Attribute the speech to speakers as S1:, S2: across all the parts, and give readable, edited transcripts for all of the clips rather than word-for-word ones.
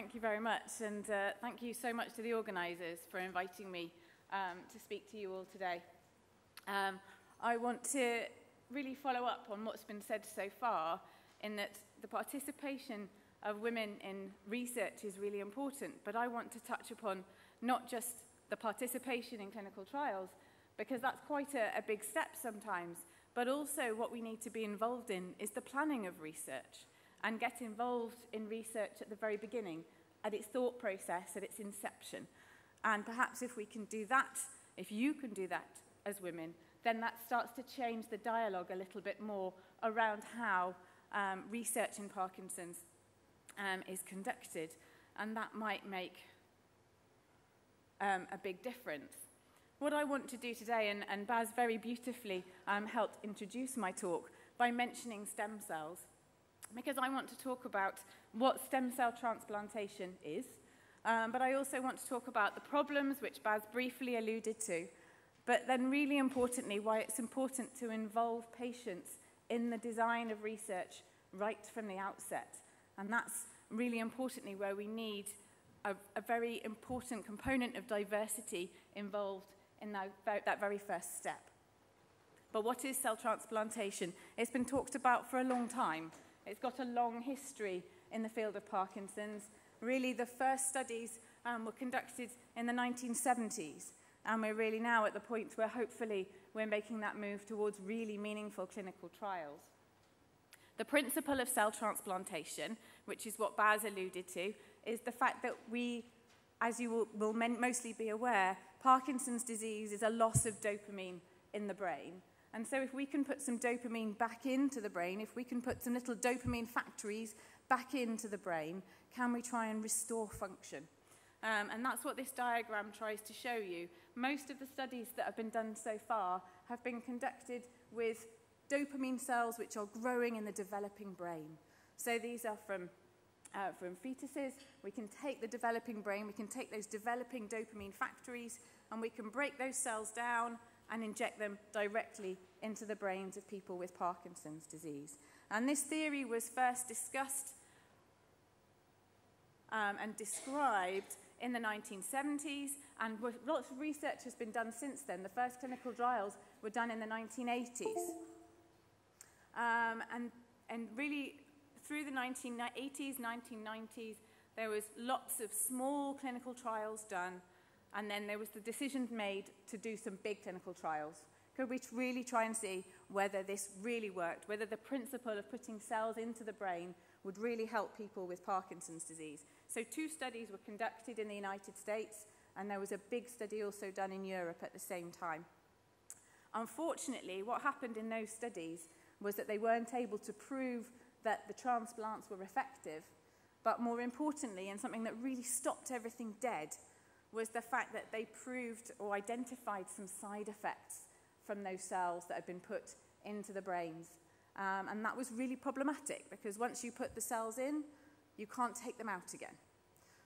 S1: Thank you very much, and thank you so much to the organisers for inviting me to speak to you all today. I want to really follow up on what's been said so far, in that the participation of women in research is really important, but I want to touch upon not just the participation in clinical trials, because that's quite a big step sometimes, but also what we need to be involved in is the planning of research, and get involved in research at the very beginning, at its thought process, at its inception. And perhaps if we can do that, if you can do that as women, then that starts to change the dialogue a little bit more around how research in Parkinson's is conducted. And that might make a big difference. What I want to do today, and Baz very beautifully helped introduce my talk by mentioning stem cells, because I want to talk about what stem cell transplantation is, but I also want to talk about the problems which Baz briefly alluded to, but then really importantly why it's important to involve patients in the design of research right from the outset. And that's really importantly where we need a very important component of diversity involved in that very first step. But what is cell transplantation? It's been talked about for a long time. It's got a long history in the field of Parkinson's. Really, the first studies were conducted in the 1970s, and we're really now at the point where hopefully we're making that move towards really meaningful clinical trials. The principle of cell transplantation, which is what Baz alluded to, is the fact that we, as you will mostly be aware, Parkinson's disease is a loss of dopamine in the brain. And so if we can put some dopamine back into the brain, if we can put some little dopamine factories back into the brain, can we try and restore function? And that's what this diagram tries to show you. Most of the studies that have been done so far have been conducted with dopamine cells which are growing in the developing brain. So these are from fetuses. We can take the developing brain, we can take those developing dopamine factories, and we can break those cells down and inject them directly into the brains of people with Parkinson's disease. And this theory was first discussed and described in the 1970s, and lots of research has been done since then. The first clinical trials were done in the 1980s. And really, through the 1980s, 1990s, there was lots of small clinical trials done, and then there was the decision made to do some big clinical trials. Could we really try and see whether this really worked, whether the principle of putting cells into the brain would really help people with Parkinson's disease? So 2 studies were conducted in the United States, and there was a big study also done in Europe at the same time. Unfortunately, what happened in those studies was that they weren't able to prove that the transplants were effective, but more importantly, and something that really stopped everything dead, was the fact that they proved or identified some side effects from those cells that had been put into the brains. And that was really problematic, because once you put the cells in, you can't take them out again.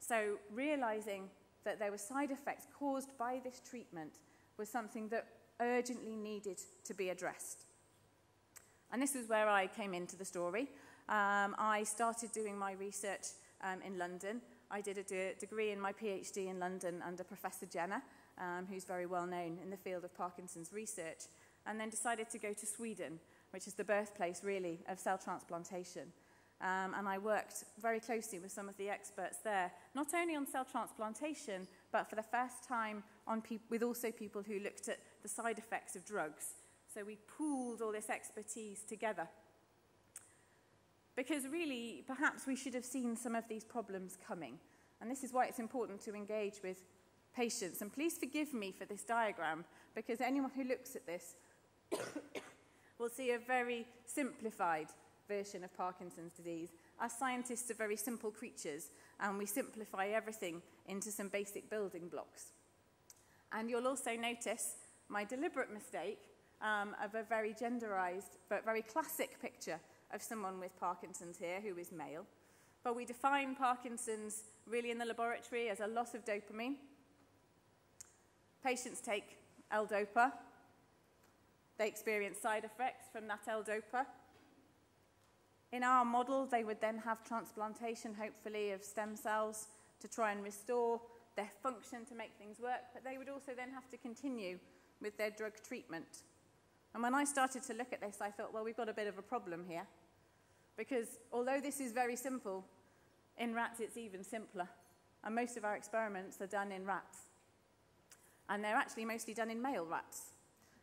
S1: So realizing that there were side effects caused by this treatment was something that urgently needed to be addressed. And this is where I came into the story. I started doing my research in London. I did a degree in my PhD in London under Professor Jenner, who's very well known in the field of Parkinson's research, and then decided to go to Sweden, which is the birthplace, really, of cell transplantation. And I worked very closely with some of the experts there, not only on cell transplantation, but for the first time with also people who looked at the side effects of drugs. So we pooled all this expertise together. Because really, perhaps we should have seen some of these problems coming. And this is why it's important to engage with patients. And please forgive me for this diagram, because anyone who looks at this will see a very simplified version of Parkinson's disease. Us scientists are very simple creatures, and we simplify everything into some basic building blocks. And you'll also notice my deliberate mistake of a very genderized but very classic picture of someone with Parkinson's here who is male. But we define Parkinson's really in the laboratory as a loss of dopamine. Patients take L-DOPA. They experience side effects from that L-DOPA. In our model, they would then have transplantation, hopefully, of stem cells to try and restore their function to make things work, but they would also then have to continue with their drug treatment. And when I started to look at this, I thought, well, we've got a bit of a problem here, because although this is very simple, in rats it's even simpler, and most of our experiments are done in rats. And they're actually mostly done in male rats.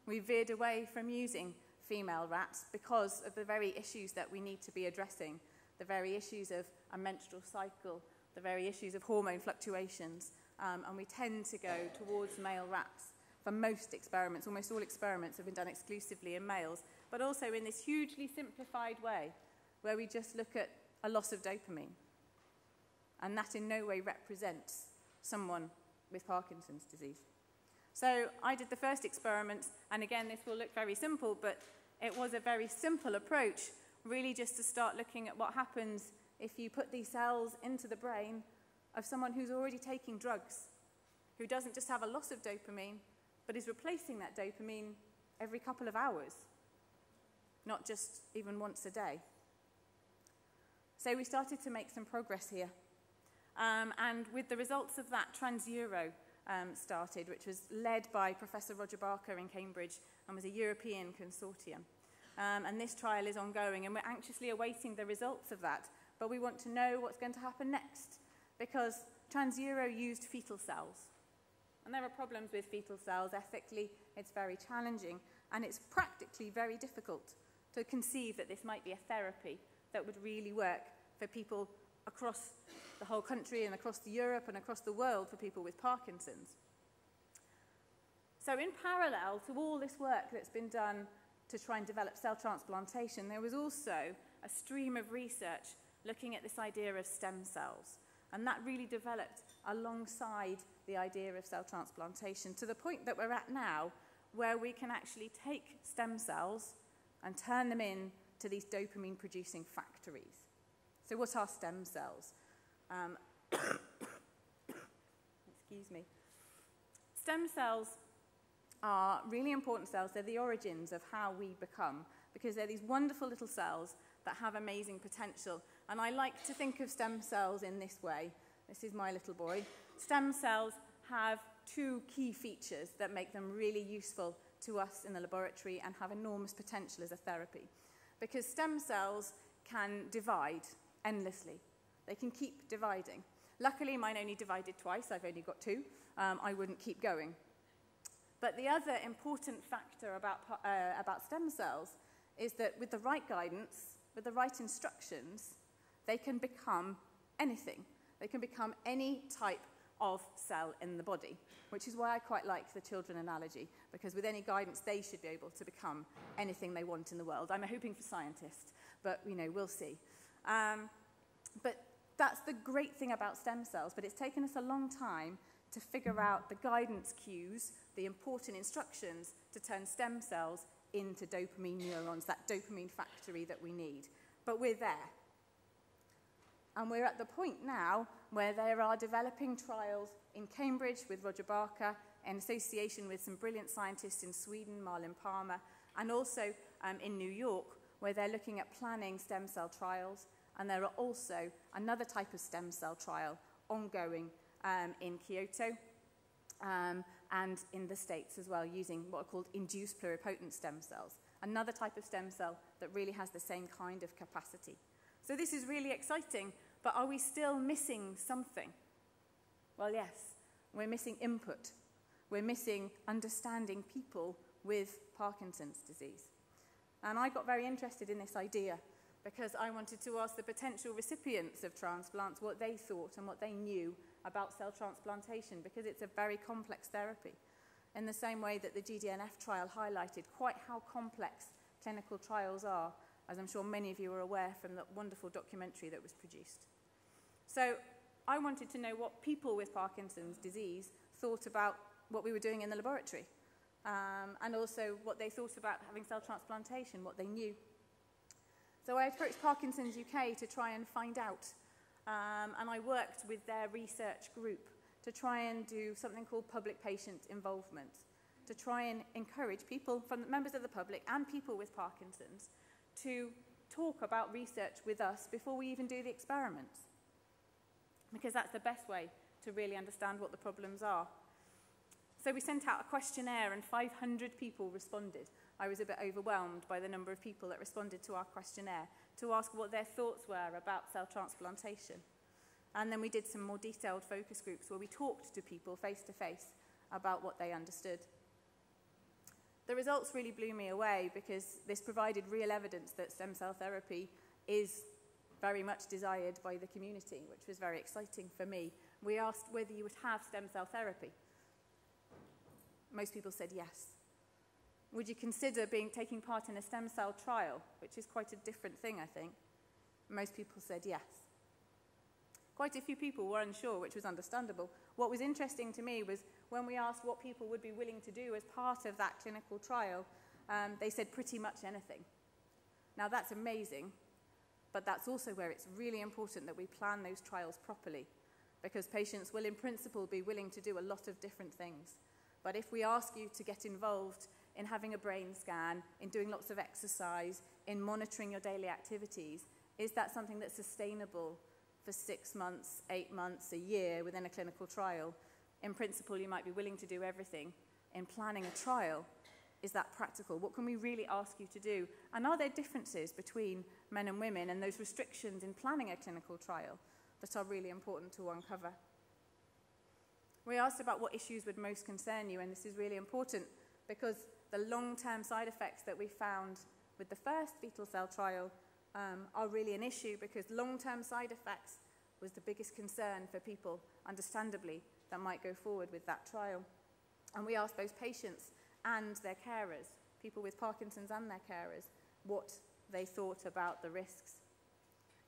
S1: We veered away from using female rats because of the very issues that we need to be addressing, the very issues of a menstrual cycle, the very issues of hormone fluctuations, and we tend to go towards male rats for most experiments. Almost all experiments have been done exclusively in males, but also in this hugely simplified way where we just look at a loss of dopamine. And that in no way represents someone with Parkinson's disease. So I did the first experiment, and again, this will look very simple, but it was a very simple approach, really just to start looking at what happens if you put these cells into the brain of someone who's already taking drugs, who doesn't just have a loss of dopamine, but is replacing that dopamine every couple of hours, not just even once a day. So we started to make some progress here. And with the results of that, TransEuro started, which was led by Professor Roger Barker in Cambridge and was a European consortium. And this trial is ongoing, and we're anxiously awaiting the results of that. But we want to know what's going to happen next, because TransEuro used fetal cells. And there are problems with fetal cells. Ethically, it's very challenging, and it's practically very difficult to conceive that this might be a therapy that would really work for people across the whole country and across Europe and across the world for people with Parkinson's. So in parallel to all this work that's been done to try and develop cell transplantation, there was also a stream of research looking at this idea of stem cells. And that really developed alongside the idea of cell transplantation to the point that we're at now, where we can actually take stem cells and turn them into these dopamine-producing factories. So what are stem cells? Excuse me. Stem cells are really important cells. They're the origins of how we become, because they're these wonderful little cells that have amazing potential. And I like to think of stem cells in this way. This is my little boy. Stem cells have two key features that make them really useful to us in the laboratory and have enormous potential as a therapy. Because stem cells can divide endlessly. They can keep dividing. Luckily, mine only divided twice. I've only got two. I wouldn't keep going. But the other important factor about stem cells is that with the right guidance, with the right instructions, they can become anything. They can become any type of cell in the body, which is why I quite like the children analogy, because with any guidance, they should be able to become anything they want in the world. I'm hoping for scientists, but we'll see. But that's the great thing about stem cells, but it's taken us a long time to figure out the guidance cues, the important instructions to turn stem cells into dopamine neurons, that dopamine factory that we need. But we're there. And we're at the point now where there are developing trials in Cambridge with Roger Barker, in association with some brilliant scientists in Sweden, Marlin Palmer, and also in New York, where they're looking at planning stem cell trials. And there are also another type of stem cell trial ongoing in Kyoto and in the States as well, using what are called induced pluripotent stem cells, another type of stem cell that really has the same kind of capacity. So this is really exciting, but are we still missing something? Well, yes, we're missing input. We're missing understanding people with Parkinson's disease. And I got very interested in this idea because I wanted to ask the potential recipients of transplants what they thought and what they knew about cell transplantation, because it's a very complex therapy. In the same way that the GDNF trial highlighted quite how complex clinical trials are, as I'm sure many of you are aware from the wonderful documentary that was produced. So I wanted to know what people with Parkinson's disease thought about what we were doing in the laboratory, and also what they thought about having cell transplantation, what they knew. So I approached Parkinson's UK to try and find out, and I worked with their research group to try and do something called public patient involvement, to try and encourage people, from members of the public and people with Parkinson's, to talk about research with us before we even do the experiments, because that's the best way to really understand what the problems are. So we sent out a questionnaire and 500 people responded. I was a bit overwhelmed by the number of people that responded to our questionnaire to ask what their thoughts were about cell transplantation. And then we did some more detailed focus groups where we talked to people face to face about what they understood. The results really blew me away because this provided real evidence that stem cell therapy is very much desired by the community, which was very exciting for me. We asked whether you would have stem cell therapy. Most people said yes. Would you consider taking part in a stem cell trial, which is quite a different thing, I think? Most people said yes. Quite a few people were unsure, which was understandable. What was interesting to me was when we asked what people would be willing to do as part of that clinical trial, they said pretty much anything. Now that's amazing, but that's also where it's really important that we plan those trials properly, because patients will in principle be willing to do a lot of different things. But if we ask you to get involved in having a brain scan, in doing lots of exercise, in monitoring your daily activities, is that something that's sustainable for 6 months, 8 months, a year within a clinical trial? In principle, you might be willing to do everything. In planning a trial, is that practical? What can we really ask you to do? And are there differences between men and women and those restrictions in planning a clinical trial that are really important to uncover? We asked about what issues would most concern you, and this is really important because the long-term side effects that we found with the first fetal cell trial are really an issue, because long-term side effects was the biggest concern for people, understandably, that might go forward with that trial. And we asked both patients and their carers, people with Parkinson's and their carers, what they thought about the risks.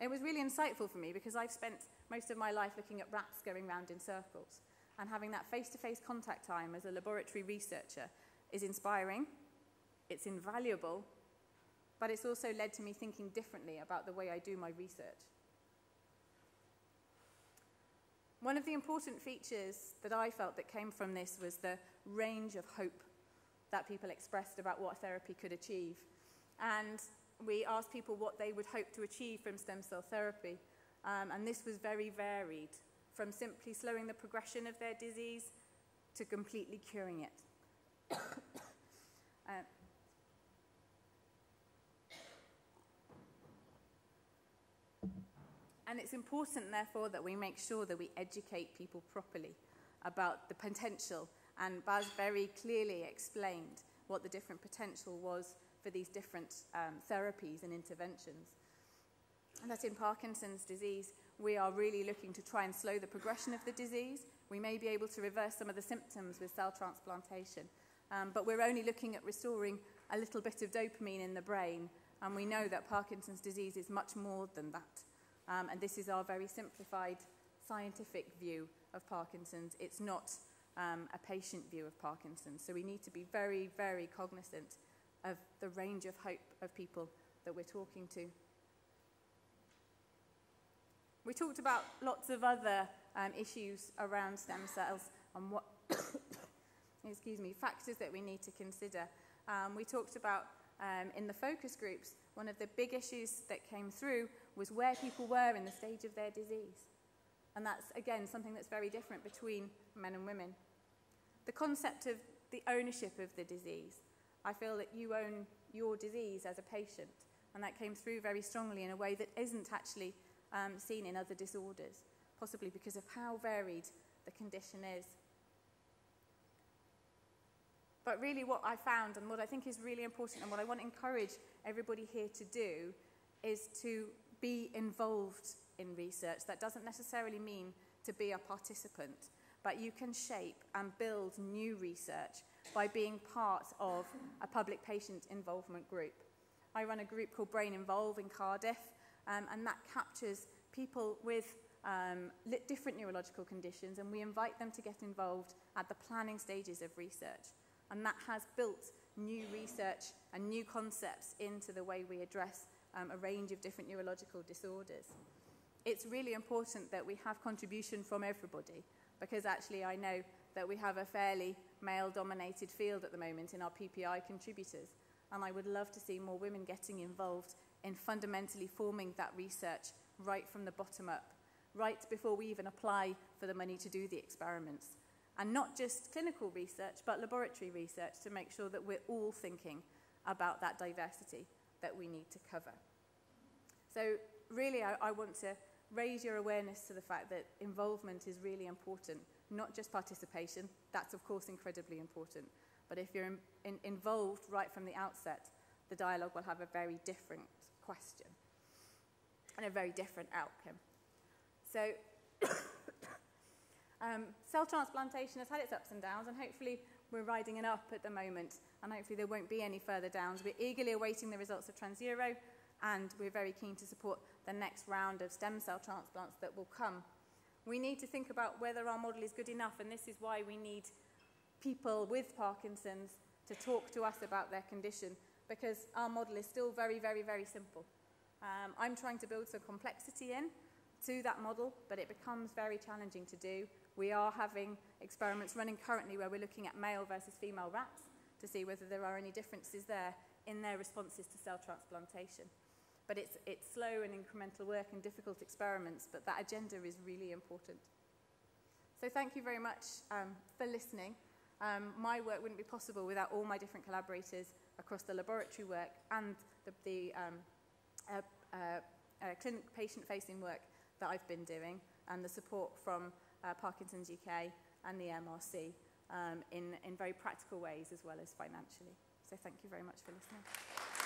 S1: It was really insightful for me because I've spent most of my life looking at rats going round in circles, and having that face-to-face contact time as a laboratory researcher is inspiring, it's invaluable, but it's also led to me thinking differently about the way I do my research. One of the important features that I felt that came from this was the range of hope that people expressed about what therapy could achieve. And we asked people what they would hope to achieve from stem cell therapy. And this was very varied, from simply slowing the progression of their disease to completely curing it. And it's important, therefore, that we make sure that we educate people properly about the potential. And Baz very clearly explained what the different potential was for these different therapies and interventions. And that in Parkinson's disease, we are really looking to try and slow the progression of the disease. We may be able to reverse some of the symptoms with cell transplantation, but we're only looking at restoring a little bit of dopamine in the brain, and we know that Parkinson's disease is much more than that. And this is our very simplified scientific view of Parkinson's. It's not a patient view of Parkinson's. So we need to be very, very cognizant of the range of hope of people that we're talking to. We talked about lots of other issues around stem cells and what factors that we need to consider. We talked about in the focus groups, one of the big issues that came through was where people were in the stage of their disease. And that's, again, something that's very different between men and women. The concept of the ownership of the disease. I feel that you own your disease as a patient, and that came through very strongly in a way that isn't actually seen in other disorders, possibly because of how varied the condition is. But really what I found, and what I think is really important, and what I want to encourage everybody here to do, is to be involved in research. That doesn't necessarily mean to be a participant, but you can shape and build new research by being part of a public patient involvement group. I run a group called Brain Involve in Cardiff, and that captures people with different neurological conditions, and we invite them to get involved at the planning stages of research. And that has built new research and new concepts into the way we address a range of different neurological disorders. It's really important that we have contribution from everybody, because actually I know that we have a fairly male-dominated field at the moment in our PPI contributors, and I would love to see more women getting involved in fundamentally forming that research right from the bottom up, right before we even apply for the money to do the experiments. And not just clinical research, but laboratory research to make sure that we're all thinking about that diversity that we need to cover. So really, I want to raise your awareness to the fact that involvement is really important, not just participation. That's, of course, incredibly important. But if you're involved right from the outset, the dialogue will have a very different question and a very different outcome. So cell transplantation has had its ups and downs, and hopefully we're riding an up at the moment, and hopefully there won't be any further downs. We're eagerly awaiting the results of TransEuro, and we're very keen to support the next round of stem cell transplants that will come. We need to think about whether our model is good enough, and this is why we need people with Parkinson's to talk to us about their condition, because our model is still very, very, very simple. I'm trying to build some complexity in to that model, but it becomes very challenging to do. We are having experiments running currently where we're looking at male versus female rats to see whether there are any differences there in their responses to cell transplantation. But it's slow and incremental work and difficult experiments, but that agenda is really important. So thank you very much for listening. My work wouldn't be possible without all my different collaborators across the laboratory work and the clinic patient-facing work that I've been doing, and the support from Parkinson's UK and the MRC in very practical ways as well as financially. So thank you very much for listening.